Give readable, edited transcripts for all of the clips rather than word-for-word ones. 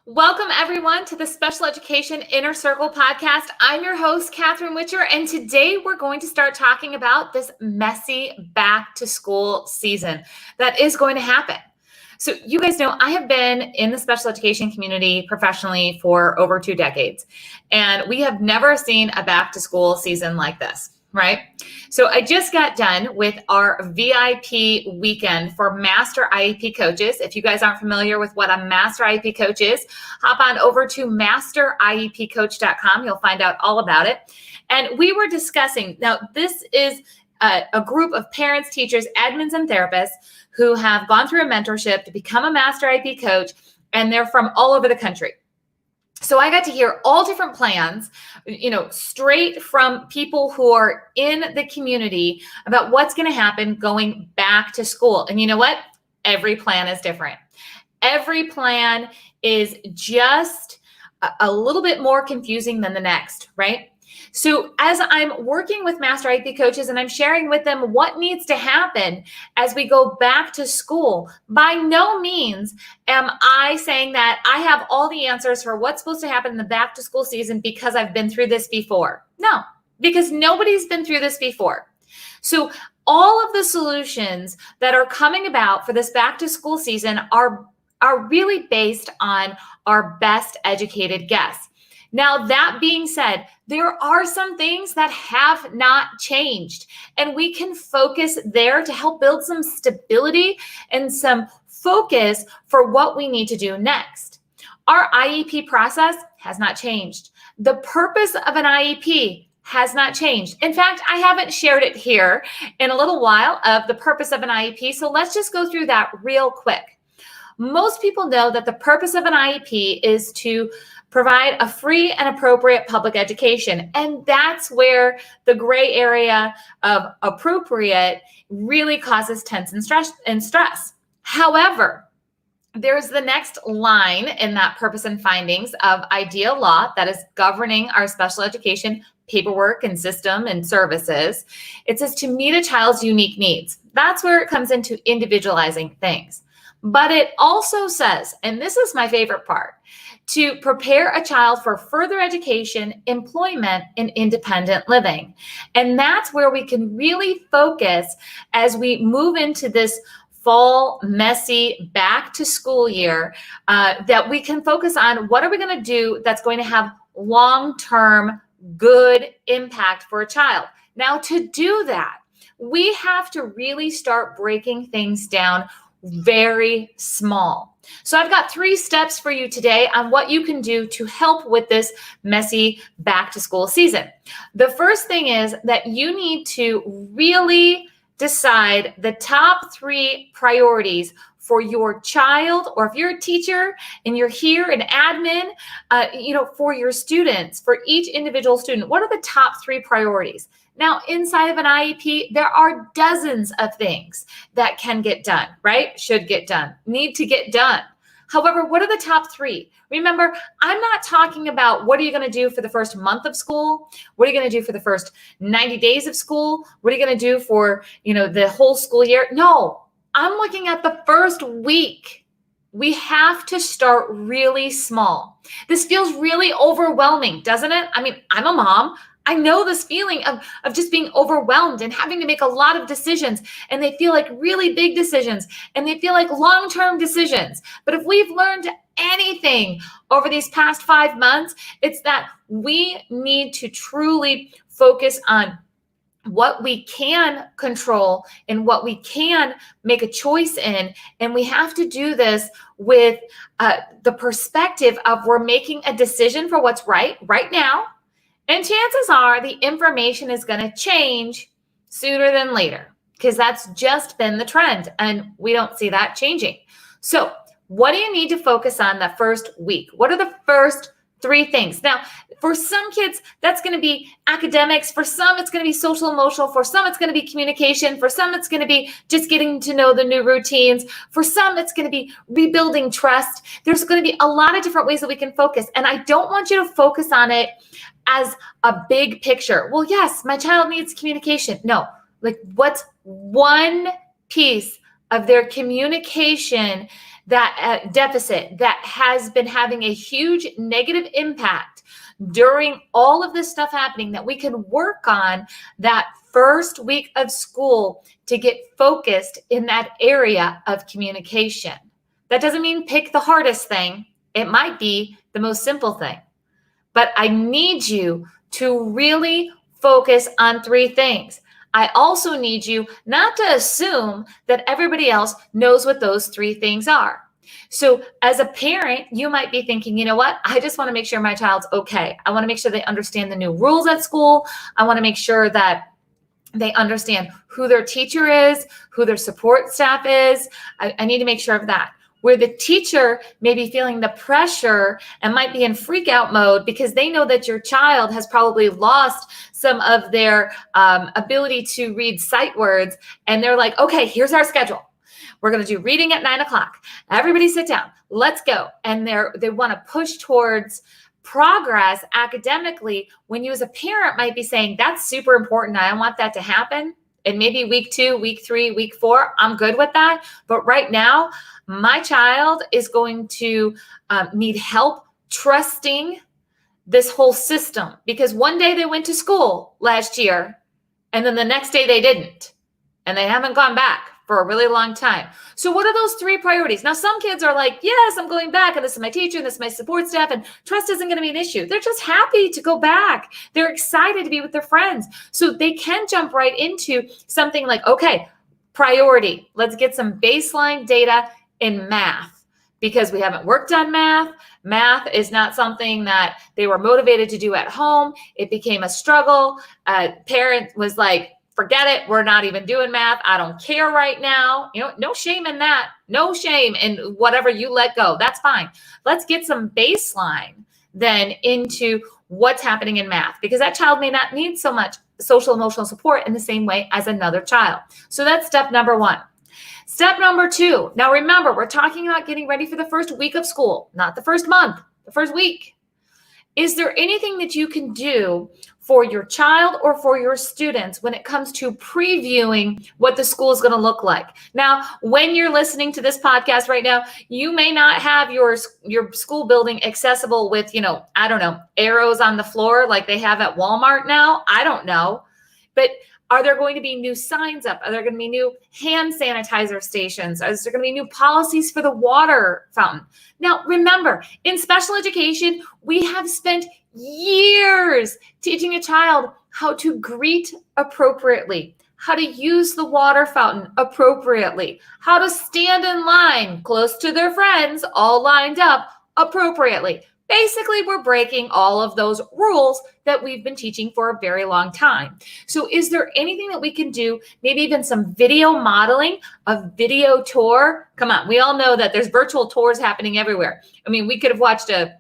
Welcome, everyone, to the Special Education Inner Circle podcast. I'm your host, Catherine Witcher, and today we're going to start talking about this messy back to school season that is going to happen. So you guys know I have been in the special education community professionally for over 2 decades, and we have never seen a back to school season like this. Right? So I just got done with our VIP weekend for Master IEP coaches. If you guys aren't familiar with what a Master IEP coach is, hop on over to masteriepcoach.com. You'll find out all about it. And we were discussing, now this is a group of parents, teachers, admins, and therapists who have gone through a mentorship to become a Master IEP coach, and they're from all over the country. So I got to hear all different plans, straight from people who are in the community about what's going to happen going back to school. And you know what? Every plan is different. Every plan is just a little bit more confusing than the next, right? So as I'm working with Master IEP coaches and I'm sharing with them what needs to happen as we go back to school, by no means am I saying that I have all the answers for what's supposed to happen in the back to school season because I've been through this before. No, because nobody's been through this before. So all of the solutions that are coming about for this back to school season are really based on our best educated guess. Now, that being said, there are some things that have not changed, and we can focus there to help build some stability and some focus for what we need to do next. Our IEP process has not changed. The purpose of an IEP has not changed. In fact, I haven't shared it here in a little while of the purpose of an IEP, so let's just go through that real quick. Most people know that the purpose of an IEP is to provide a free and appropriate public education. And that's where the gray area of appropriate really causes tense and stress. However, there's the next line in that purpose and findings of ideal law that is governing our special education paperwork and system and services. It says to meet a child's unique needs. That's where it comes into individualizing things. But it also says, and this is my favorite part, to prepare a child for further education, employment, and independent living. And that's where we can really focus as we move into this fall, messy, back to school year, that we can focus on what are we going to do that's going to have long-term good impact for a child. Now, to do that, we have to really start breaking things down very small. So I've got 3 steps for you today on what you can do to help with this messy back to school season. The first thing is that you need to really decide the top 3 priorities for your child, or if you're a teacher and you're here, an admin, for your students, for each individual student, what are the top 3 priorities? Now, inside of an IEP, there are dozens of things that can get done, right? Should get done, need to get done. However, what are the top 3? Remember, I'm not talking about what are you going to do for the first month of school? What are you going to do for the first 90 days of school? What are you going to do for, the whole school year? No, I'm looking at the first week. We have to start really small. This feels really overwhelming, doesn't it? I mean, I'm a mom. I know this feeling of just being overwhelmed and having to make a lot of decisions, and they feel like really big decisions, and they feel like long-term decisions. But if we've learned anything over these past 5 months, it's that we need to truly focus on what we can control and what we can make a choice in. And we have to do this with the perspective of we're making a decision for what's right now. And chances are the information is going to change sooner than later, because that's just been the trend and we don't see that changing. So what do you need to focus on the first week? What are the first 3 things? Now, for some kids, that's going to be academics. For some, it's going to be social emotional. For some, it's going to be communication. For some, it's going to be just getting to know the new routines. For some, it's going to be rebuilding trust. There's going to be a lot of different ways that we can focus. And I don't want you to focus on it as a big picture. Well, yes, my child needs communication. No, like what's one piece of their communication that deficit that has been having a huge negative impact during all of this stuff happening, that we can work on that first week of school to get focused in that area of communication. That doesn't mean pick the hardest thing. It might be the most simple thing. But I need you to really focus on 3 things. I also need you not to assume that everybody else knows what those 3 things are. So as a parent, you might be thinking, you know what? I just want to make sure my child's okay. I want to make sure they understand the new rules at school. I want to make sure that they understand who their teacher is, who their support staff is. I need to make sure of that. Where the teacher may be feeling the pressure and might be in freak out mode because they know that your child has probably lost some of their ability to read sight words. And they're like, okay, here's our schedule. We're going to do reading at 9 o'clock. Everybody sit down. Let's go. And they want to push towards progress academically, when you as a parent might be saying, that's super important. I want that to happen. And maybe week 2, week 3, week 4, I'm good with that. But right now, my child is going to need help trusting this whole system, because one day they went to school last year and then the next day they didn't, and they haven't gone back for a really long time. So what are those 3 priorities? Now, some kids are like, yes, I'm going back, and this is my teacher, and this is my support staff, and trust isn't going to be an issue. They're just happy to go back. They're excited to be with their friends. So they can jump right into something like, okay, priority. Let's get some baseline data in math, because we haven't worked on math. Math is not something that they were motivated to do at home. It became a struggle. Parent was like, forget it. We're not even doing math. I don't care right now. No shame in that. No shame in whatever you let go. That's fine. Let's get some baseline then into what's happening in math, because that child may not need so much social emotional support in the same way as another child. So that's step number 1. Step number 2. Now remember, we're talking about getting ready for the first week of school, not the first month, the first week. Is there anything that you can do for your child or for your students when it comes to previewing what the school is going to look like? Now, when you're listening to this podcast right now, you may not have your school building accessible with, I don't know, arrows on the floor like they have at Walmart now. I don't know. But are there going to be new signs up? Are there going to be new hand sanitizer stations? Is there going to be new policies for the water fountain? Now, remember, in special education, we have spent years teaching a child how to greet appropriately, how to use the water fountain appropriately, how to stand in line close to their friends, all lined up appropriately. Basically, we're breaking all of those rules that we've been teaching for a very long time. So is there anything that we can do, maybe even some video modeling, a video tour? Come on, we all know that there's virtual tours happening everywhere. I mean, we could have watched a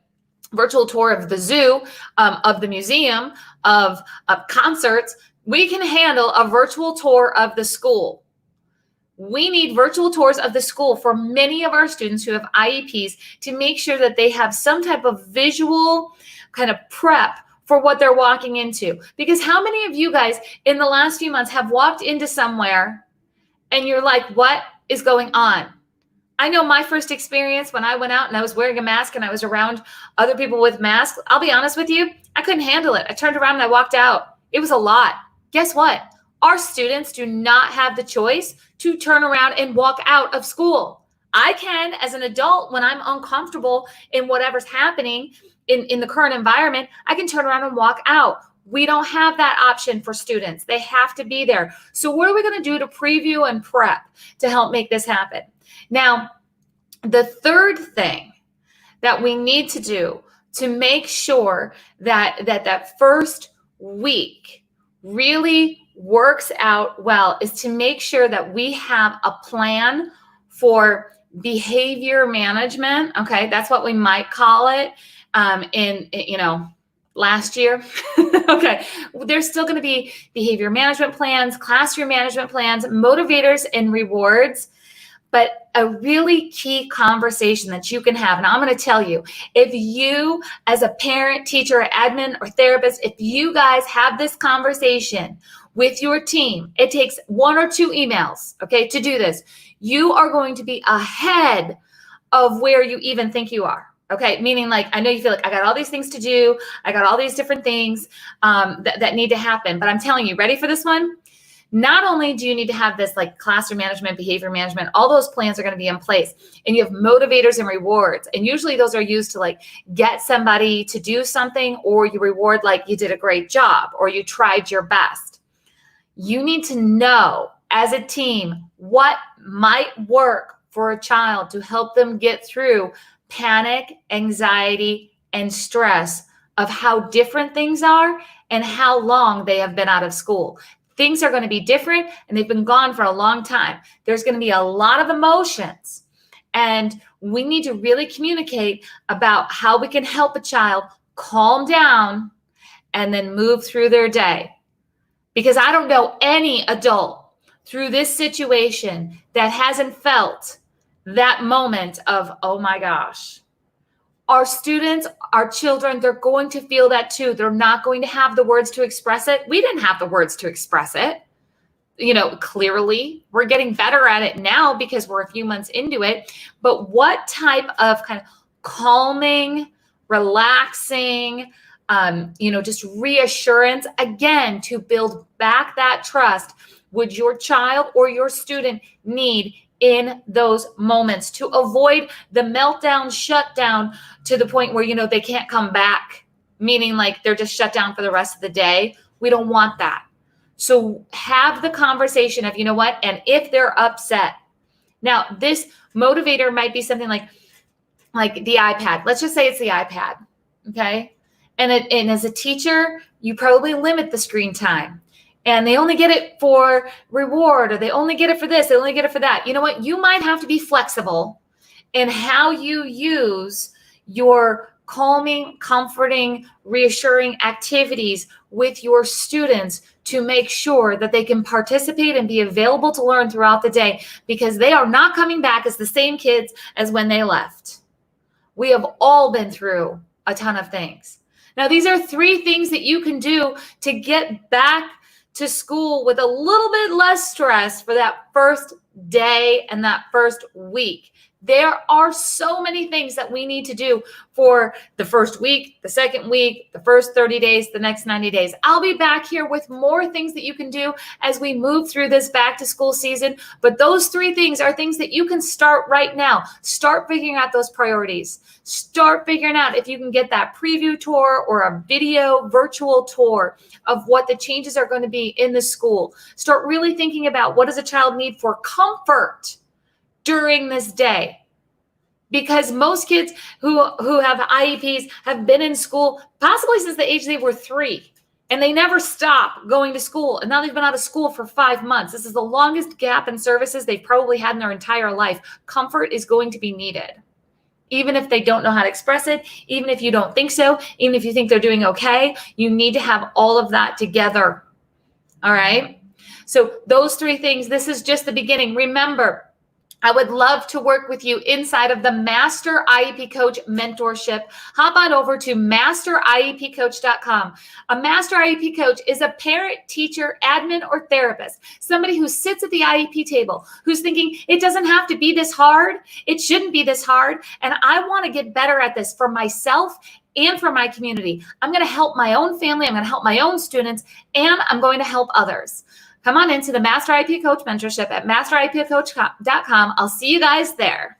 virtual tour of the zoo, of the museum, of concerts. We can handle a virtual tour of the school. We need virtual tours of the school for many of our students who have IEPs to make sure that they have some type of visual kind of prep for what they're walking into. Because how many of you guys in the last few months have walked into somewhere and you're like, what is going on? I know my first experience when I went out and I was wearing a mask and I was around other people with masks. I'll be honest with you, I couldn't handle it. I turned around and I walked out. It was a lot. Guess what? Our students do not have the choice to turn around and walk out of school. I can, as an adult, when I'm uncomfortable in whatever's happening in the current environment, I can turn around and walk out. We don't have that option for students. They have to be there. So what are we going to do to preview and prep to help make this happen? Now, the third thing that we need to do to make sure that first week really works out well is to make sure that we have a plan for behavior management. Okay, that's what we might call it last year. Okay, there's still going to be behavior management plans, classroom management plans, motivators and rewards. But a really key conversation that you can have, and I'm going to tell you, if you as a parent, teacher, admin, or therapist, if you guys have this conversation with your team, it takes 1 or 2 emails, okay, to do this. You are going to be ahead of where you even think you are. Okay. Meaning like, I know you feel like I got all these things to do. I got all these different things that need to happen, but I'm telling you, ready for this one? Not only do you need to have this like classroom management, behavior management, all those plans are going to be in place, and you have motivators and rewards. And usually those are used to like get somebody to do something, or you reward like you did a great job or you tried your best. You need to know as a team what might work for a child to help them get through panic, anxiety, and stress of how different things are and how long they have been out of school. Things are going to be different, and they've been gone for a long time. There's going to be a lot of emotions, and we need to really communicate about how we can help a child calm down and then move through their day. Because I don't know any adult through this situation that hasn't felt that moment of, oh my gosh. Our students, our children, they're going to feel that too. They're not going to have the words to express it. We didn't have the words to express it. Clearly, we're getting better at it now because we're a few months into it. But what type of kind of calming, relaxing, just reassurance, again, to build back that trust, would your child or your student need in those moments to avoid the meltdown, shutdown to the point where, they can't come back, meaning like they're just shut down for the rest of the day? We don't want that. So have the conversation of, you know what? And if they're upset, now this motivator might be something like the iPad. Let's just say it's the iPad. Okay. And as a teacher, you probably limit the screen time. And they only get it for reward, or they only get it for this, they only get it for that. You know what? You might have to be flexible in how you use your calming, comforting, reassuring activities with your students to make sure that they can participate and be available to learn throughout the day, because they are not coming back as the same kids as when they left. We have all been through a ton of things. Now, these are 3 things that you can do to get back to school with a little bit less stress for that first day and that first week. There are so many things that we need to do for the first week, the second week, the first 30 days, the next 90 days. I'll be back here with more things that you can do as we move through this back to school season. But those 3 things are things that you can start right now. Start figuring out those priorities. Start figuring out if you can get that preview tour or a video virtual tour of what the changes are going to be in the school. Start really thinking about, what does a child need for comfort during this day? Because most kids who have IEPs have been in school possibly since the age they were 3, and they never stop going to school. And now they've been out of school for 5 months. This is the longest gap in services they've probably had in their entire life. Comfort is going to be needed. Even if they don't know how to express it, even if you don't think so, even if you think they're doing okay, you need to have all of that together. All right? So those 3 things, this is just the beginning. Remember, I would love to work with you inside of the Master IEP Coach Mentorship. Hop on over to masteriepcoach.com. A Master IEP Coach is a parent, teacher, admin, or therapist, somebody who sits at the IEP table, who's thinking, it doesn't have to be this hard. It shouldn't be this hard. And I want to get better at this for myself and for my community. I'm going to help my own family. I'm going to help my own students, and I'm going to help others. Come on into the Master IEP Coach Mentorship at masteriepcoach.com. I'll see you guys there.